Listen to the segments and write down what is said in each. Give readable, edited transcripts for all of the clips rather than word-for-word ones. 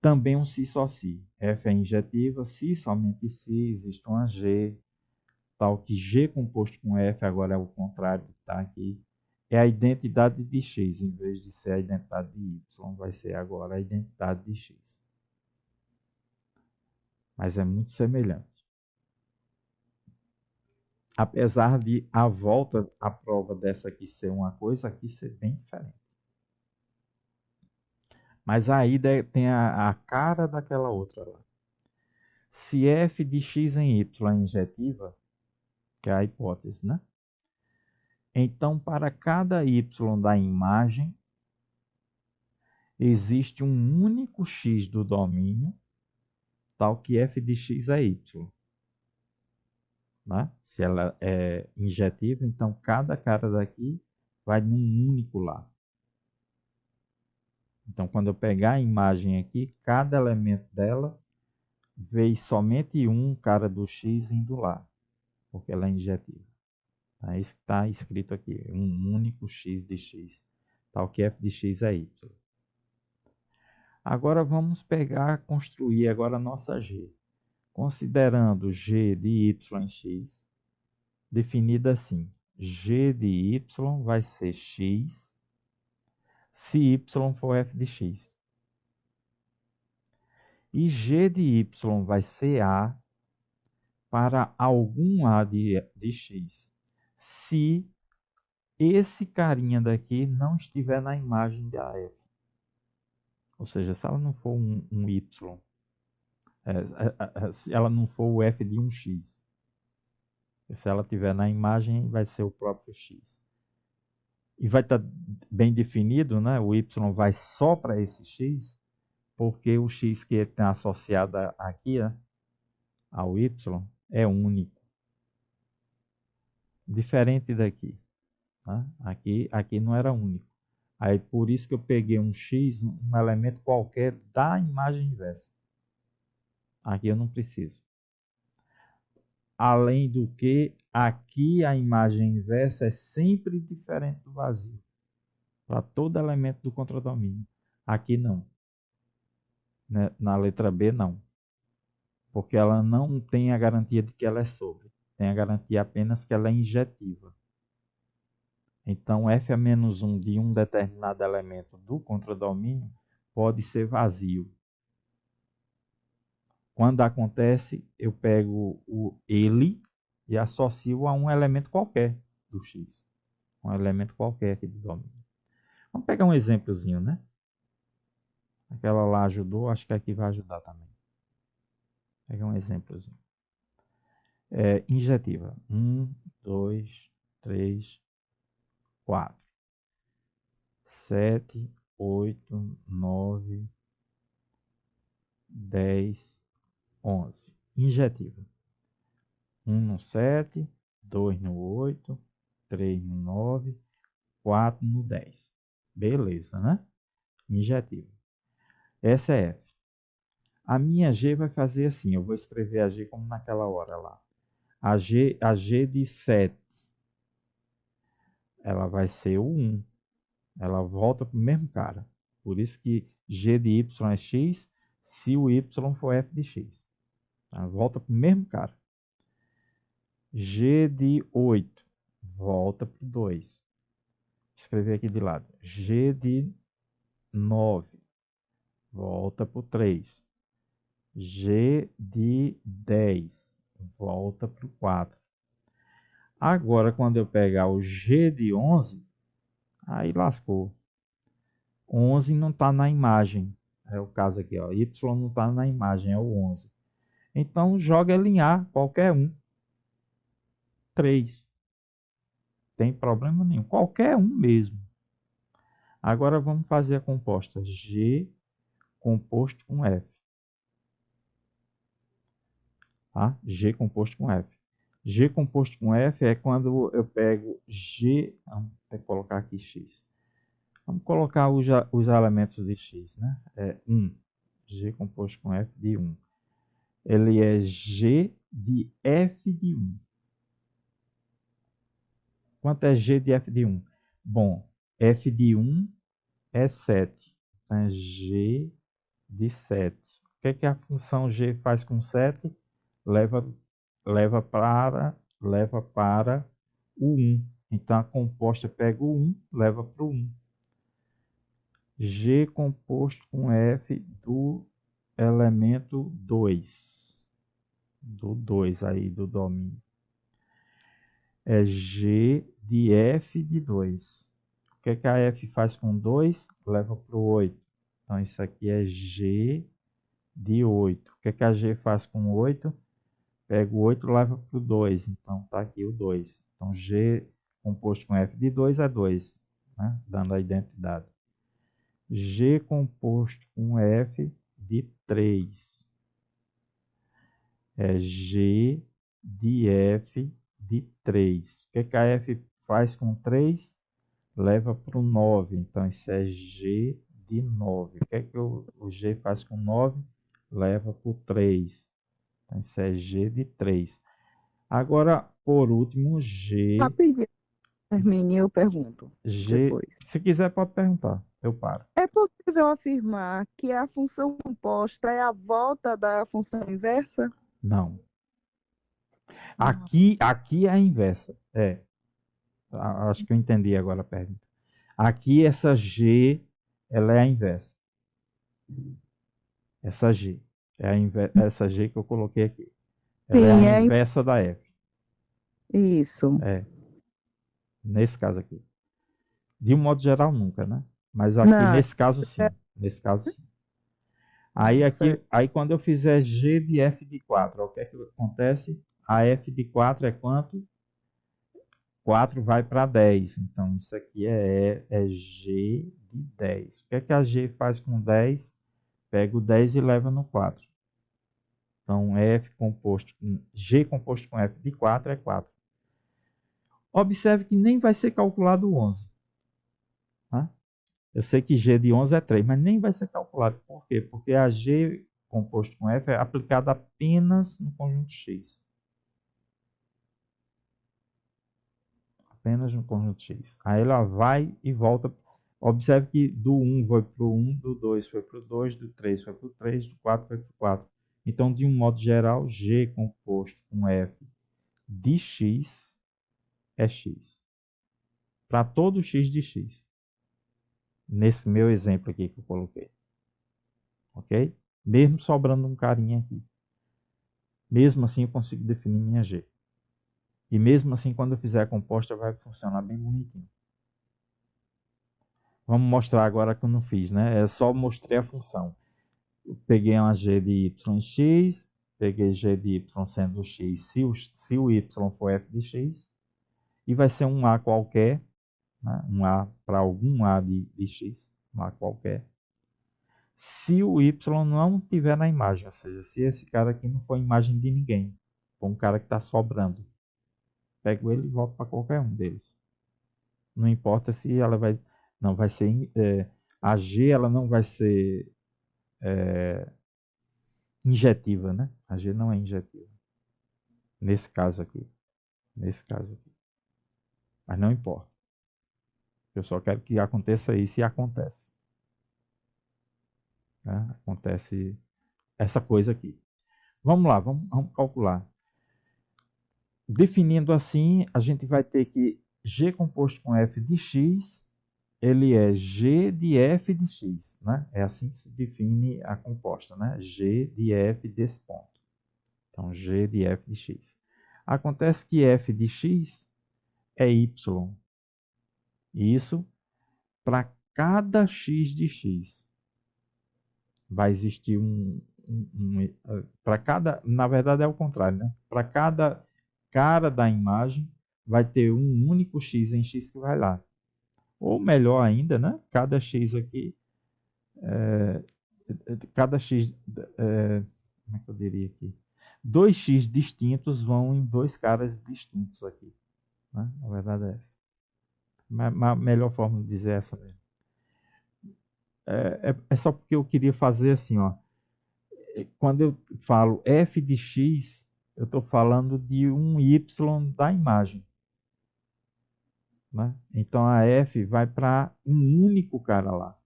Também um si só si. F é injetiva, se somente se, existe uma G, tal que G composto com F, agora é o contrário que está aqui, é a identidade de X, em vez de ser a identidade de Y, vai ser agora a identidade de X. Mas é muito semelhante. Apesar de a volta à prova dessa aqui ser uma coisa, aqui ser bem diferente. Mas aí tem a cara daquela outra lá. Se f de x em y é injetiva, que é a hipótese, né? Então, para cada y da imagem, existe um único x do domínio, tal que f de x é y. Né? Se ela é injetiva, então cada cara daqui vai num único lá. Então, quando eu pegar a imagem aqui, cada elemento dela veio somente um cara do x indo lá, porque ela é injetiva. É isso que está escrito aqui, um único x de x, tal que f de x é y. Agora vamos construir agora a nossa g. Considerando g de y em x, definida assim, g de y vai ser x se y for f de x. E g de y vai ser a para algum a de x, se esse carinha daqui não estiver na imagem da f. Ou seja, se ela não for um y, se ela não for o f de um x. Se ela estiver na imagem, vai ser o próprio x. E vai estar bem definido, né? O y vai só para esse x, porque o x que está associado aqui, né, ao y, é único. Diferente daqui. Né? Aqui não era único. Aí por isso que eu peguei um x, um elemento qualquer da imagem inversa. Aqui eu não preciso. Além do que, aqui a imagem inversa é sempre diferente do vazio. Para todo elemento do contradomínio. Aqui não. Né? Na letra B não. Porque ela não tem a garantia de que ela é sobre. Tem a garantia apenas que ela é injetiva. Então, f a menos 1 de um determinado elemento do contradomínio pode ser vazio. Quando acontece, eu pego ele e associo a um elemento qualquer do X. Um elemento qualquer aqui do domínio. Vamos pegar um exemplozinho, né? Aquela lá ajudou, acho que aqui vai ajudar também. Pegar um exemplozinho. Injetiva. 1, 2, 3, 4. 7, 8, 9, 10, 11. Injetiva. 1 no 7, 2 no 8, 3 no 9, 4 no 10. Beleza, né? Injetiva. Essa é F. A minha G vai fazer assim. Eu vou escrever a G como naquela hora lá. A G de 7. Ela vai ser o 1. Ela volta para o mesmo cara. Por isso que G de Y é X se o Y for F de X. Ela volta para o mesmo cara. G de 8 volta para o 2. Vou escrever aqui de lado. G de 9 volta para o 3. G de 10 volta para o 4. Agora, quando eu pegar o G de 11, aí lascou. 11 não está na imagem. É o caso aqui, ó. Y não está na imagem, é o 11. Então, joga ele em A, qualquer um. 3. Tem problema nenhum. Qualquer um mesmo. Agora, vamos fazer a composta G composto com F. Tá? G composto com F. G composto com F é quando eu pego G... Vamos colocar aqui X. Vamos colocar os elementos de X, né? 1. G composto com F de 1. Ele é G de F de 1. Quanto é G de F de 1? Bom, F de 1 é 7. Então, é G de 7. O que a função g faz com 7? Leva, leva para o 1. Então, a composta pega o 1, leva para o 1. G composto com F do elemento 2. Do 2 aí, do domínio. É G de F de 2. O que a F faz com 2? Leva para o 8. Então, isso aqui é G de 8. O que a G faz com 8? Pega o 8 e leva para o 2. Então, está aqui o 2. Então, G composto com F de 2 é 2, né? Dando a identidade. G composto com F de 3. É G de F de 3. O que a F faz com 3? Leva para o 9. Então, isso é G de 9. O que o G faz com 9? Leva para o 3. Então, isso é G de 3. Agora, por último, G. Rapidinho, termine, eu pergunto G. depois. Se quiser, pode perguntar. Eu paro. É possível afirmar que a função composta é a volta da função inversa? Não. Ah, Aqui é a inversa. Acho que eu entendi agora a pergunta. Aqui, essa G, ela é a inversa. Essa G. Essa G que eu coloquei aqui. Ela é a sim, é inversa da F. isso. É, nesse caso aqui. De um modo geral, nunca, né? Mas aqui, Não, nesse caso, sim. Nesse caso, sim. Aí, ah, aqui, certo. aí quando eu fizer G de F de 4, o que é que acontece? A F de 4 é quanto? 4 vai para 10. Então, isso aqui é G de 10. O que é que a G faz com 10? Pega o 10 e leva no 4. Então, G composto com F de 4 é 4. Observe que nem vai ser calculado o 11. Tá? Eu sei que G de 11 é 3, mas nem vai ser calculado. Por quê? Porque a G composto com F é aplicada apenas no conjunto X. Apenas no conjunto X. Aí ela vai e volta. Observe que do 1 foi para o 1, do 2 foi para o 2, do 3 foi para o 3, do 4 foi para o 4. Então, de um modo geral, G composto com F de X é X. Para todo X de X. Nesse meu exemplo aqui que eu coloquei. Ok? Mesmo sobrando um carinha aqui. Mesmo assim, eu consigo definir minha G. E mesmo assim, quando eu fizer a composta, vai funcionar bem bonitinho. Vamos mostrar agora que eu não fiz, né? É só mostrei a função. Eu peguei uma G de y x, peguei G de y sendo x, se o y for f de x, e vai ser um A qualquer, né? Um A para algum A de x, um A qualquer. Se o y não estiver na imagem, ou seja, se esse cara aqui não for imagem de ninguém, for um cara que está sobrando, pego ele e volto para qualquer um deles. Não importa se ela vai, não vai ser, a G ela não vai ser injetiva, né? A G não é injetiva. Nesse caso aqui. Nesse caso aqui. Mas não importa. Eu só quero que aconteça isso e acontece. Né? Acontece essa coisa aqui. Vamos lá, vamos calcular. Definindo assim, a gente vai ter que G composto com F de X, ele é G de F de X. Né? É assim que se define a composta. Né? G de F desse ponto. Então, G de F de X. Acontece que F de X é Y. Isso para cada x de x. Vai existir para cada, na verdade é o contrário, né? Para cada cara da imagem vai ter um único x em x que vai lá. Ou melhor ainda, né? Cada x aqui, cada x, como é que eu diria aqui? Dois x distintos vão em dois caras distintos aqui. Né? Na verdade é essa. A melhor forma de dizer é essa mesmo. É só porque eu queria fazer assim, ó. Quando eu falo f de x, eu estou falando de um y da imagem. Né? Então a f vai para um único cara lá.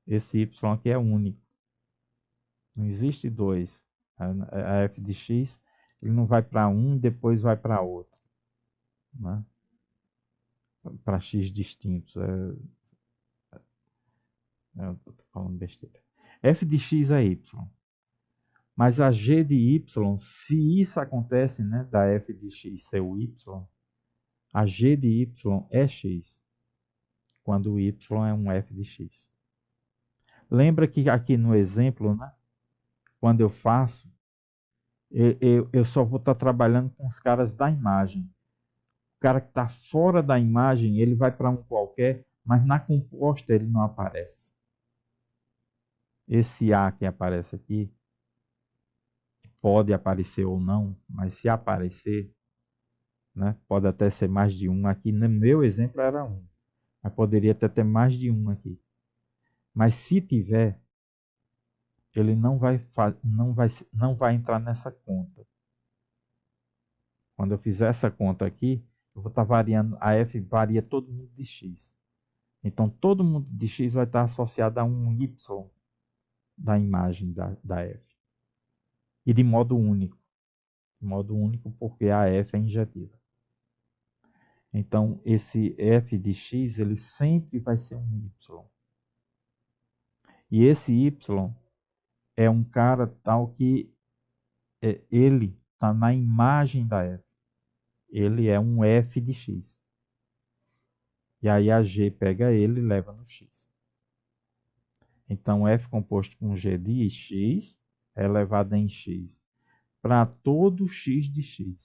Esse y aqui é único. Não existe 2. A f de x, ele não vai para um e depois vai para outro, né? Para x distintos. Eu estou falando besteira. F de x é y. Mas a g de y, se isso acontece, né, da f de x ser o y, a g de y é x, quando o y é um f de x. Lembra que aqui no exemplo, né, quando eu faço, eu só vou estar trabalhando com os caras da imagem. O cara que está fora da imagem, ele vai para um qualquer, mas na composta ele não aparece. Esse A que aparece aqui, pode aparecer ou não, mas se aparecer, né, pode até ser mais de um. Aqui no meu exemplo era um, mas poderia até ter mais de um aqui. Mas se tiver, ele não vai entrar nessa conta. Quando eu fizer essa conta aqui, eu vou estar variando, a f varia todo mundo de x. Então, todo mundo de x vai estar associado a um y da imagem da f. E de modo único. De modo único porque a f é injetiva. Então, esse f de x, ele sempre vai ser um y. E esse y é um cara tal que ele está na imagem da f. Ele é um f de x. E aí a g pega ele e leva no x. Então, f composto com g de x é elevado em x para todo x de x.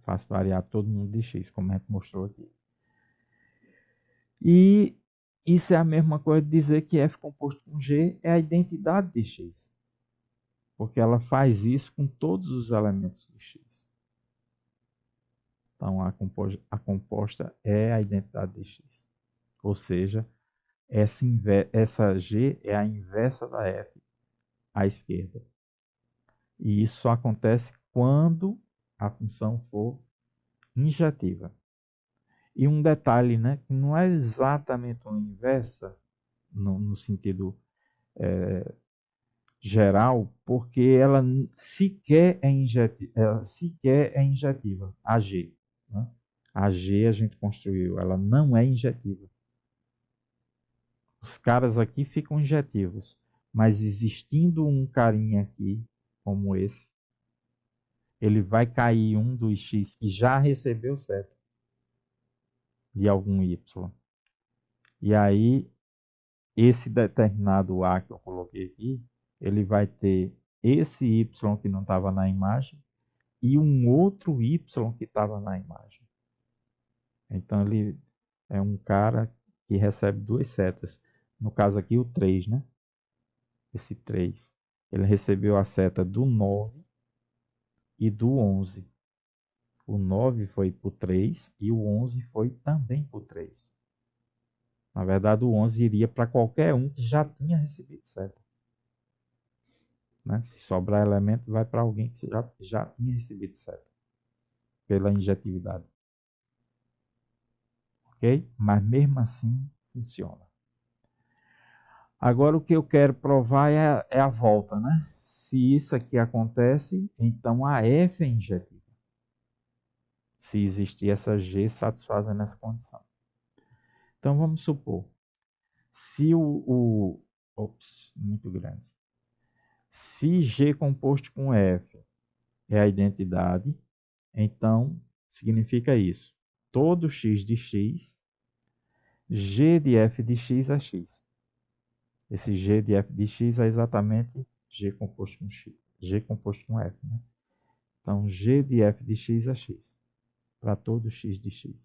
Faço variar todo mundo de x, como a gente mostrou aqui. E isso é a mesma coisa de dizer que f composto com g é a identidade de x. Porque ela faz isso com todos os elementos de x. Então, a composta é a identidade de x. Ou seja, essa g é a inversa da f, à esquerda. E isso só acontece quando a função for injetiva. E um detalhe, né, que não é exatamente uma inversa, no sentido geral, porque ela sequer é injetiva, a G. Né? A G a gente construiu, ela não é injetiva. Os caras aqui ficam injetivos, mas existindo um carinha aqui, como esse, ele vai cair um dos x que já recebeu seta de algum y. E aí, esse determinado A que eu coloquei aqui, ele vai ter esse y que não estava na imagem e um outro y que estava na imagem. Então, ele é um cara que recebe duas setas. No caso aqui, o 3, né? Esse 3. Ele recebeu a seta do 9 e do 11. O 9 foi para o 3 e o 11 foi também para o 3. Na verdade, o 11 iria para qualquer um que já tinha recebido seta. Né? Se sobrar elemento, vai para alguém que já tinha recebido seta. Pela injetividade. Ok? Mas mesmo assim, funciona. Agora, o que eu quero provar é a volta. Né? Se isso aqui acontece, então a F é injetiva. Se existir essa G satisfazendo essa condição. Então, vamos supor. Se ops, muito grande. Se G composto com F é a identidade, então significa isso. Todo x de x, g de f de x é x. Esse g de f de x é exatamente g composto com x, g composto com f. Né? Então, g de f de x é x. Para todo x de x.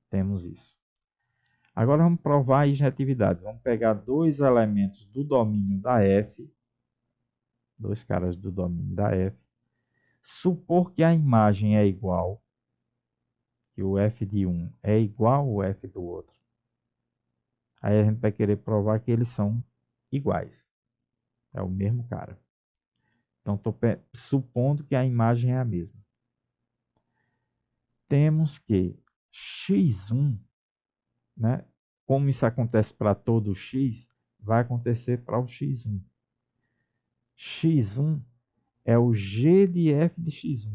Temos isso. Agora vamos provar a injetividade. Vamos pegar dois elementos do domínio da f, dois caras do domínio da f, supor que a imagem é igual, que o f de um é igual ao f do outro. Aí a gente vai querer provar que eles são iguais. É o mesmo cara. Então, estou supondo que a imagem é a mesma. Temos que x1, né, como isso acontece para todo x, vai acontecer para o x1. x1 é o g de f de x1,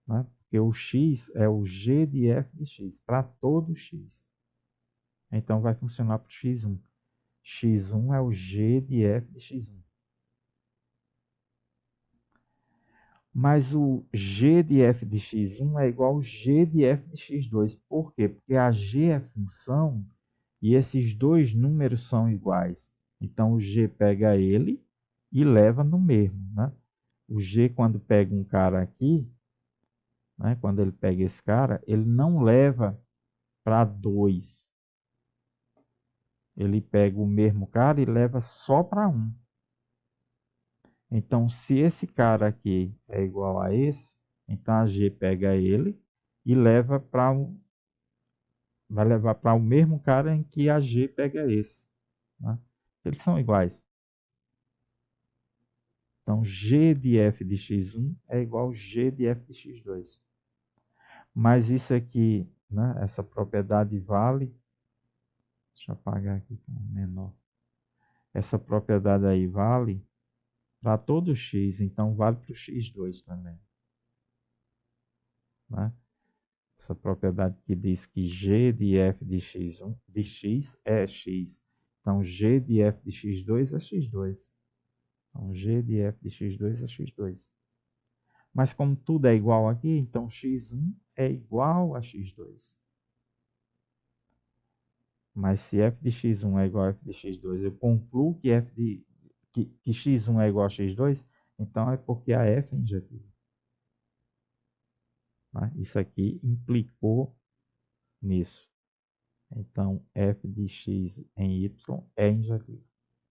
né? Porque o x é o g de f de x, para todo x. Então, vai funcionar para o x1. x1 é o g de f de x1. Mas o g de f de x1 é igual ao g de f de x2. Por quê? Porque a g é função e esses dois números são iguais. Então, o g pega ele e leva no mesmo, né? O g, quando pega um cara aqui, né? Quando ele pega esse cara, ele não leva para 2. Ele pega o mesmo cara e leva só para 1. Então, se esse cara aqui é igual a esse, então a g pega ele e leva para vai levar para o mesmo cara em que a g pega esse, né? Eles são iguais. Então, g de f de x1 é igual a g de f de x2. Mas isso aqui, né, essa propriedade vale. Deixa eu apagar aqui com menor. Essa propriedade aí vale para todo x, então vale para o x2 também, né? Essa propriedade que diz que g de f de x1 de x é x. Então, g de f de x2 é x2. Então, g de f de x2 é x2. Mas como tudo é igual aqui, então x1 é igual a x2. Mas se f de x1 é igual a f de x2, eu concluo que, que x1 é igual a x2, então é porque a f é injetiva. Tá? Isso aqui implicou nisso. Então, f de x em y é injetivo.